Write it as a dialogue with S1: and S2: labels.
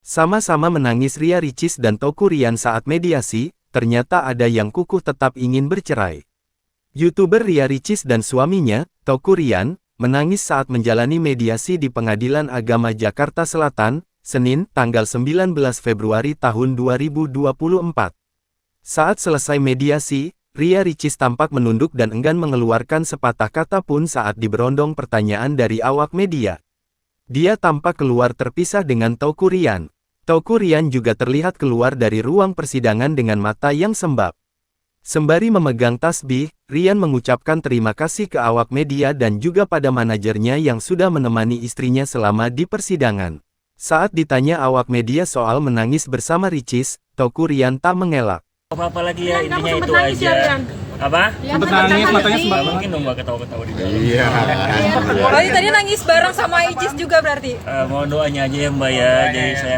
S1: Sama-sama menangis Ria Ricis dan Teuku Ryan saat mediasi, ternyata ada yang kukuh tetap ingin bercerai. YouTuber Ria Ricis dan suaminya, Teuku Ryan, menangis saat menjalani mediasi di Pengadilan Agama Jakarta Selatan, Senin, tanggal 19 Februari tahun 2024. Saat selesai mediasi, Ria Ricis tampak menunduk dan enggan mengeluarkan sepatah kata pun saat diberondong pertanyaan dari awak media. Dia tampak keluar terpisah dengan Teuku Ryan. Teuku Ryan juga terlihat keluar dari ruang persidangan dengan mata yang sembab. Sembari memegang tasbih, Ryan mengucapkan terima kasih ke awak media dan juga pada manajernya yang sudah menemani istrinya selama di persidangan. Saat ditanya awak media soal menangis bersama Ricis, Teuku Ryan tak mengelak.
S2: Apa-apa lagi ya, intinya itu aja. Apa?
S3: Sempet nangis, matanya sembab.
S2: Mungkin dong gak ketawa-ketawa di dalam.
S4: Iya.
S5: Berarti tadi nangis bareng sama Icis juga berarti?
S2: Mohon doanya aja ya Mbak ya, jadi saya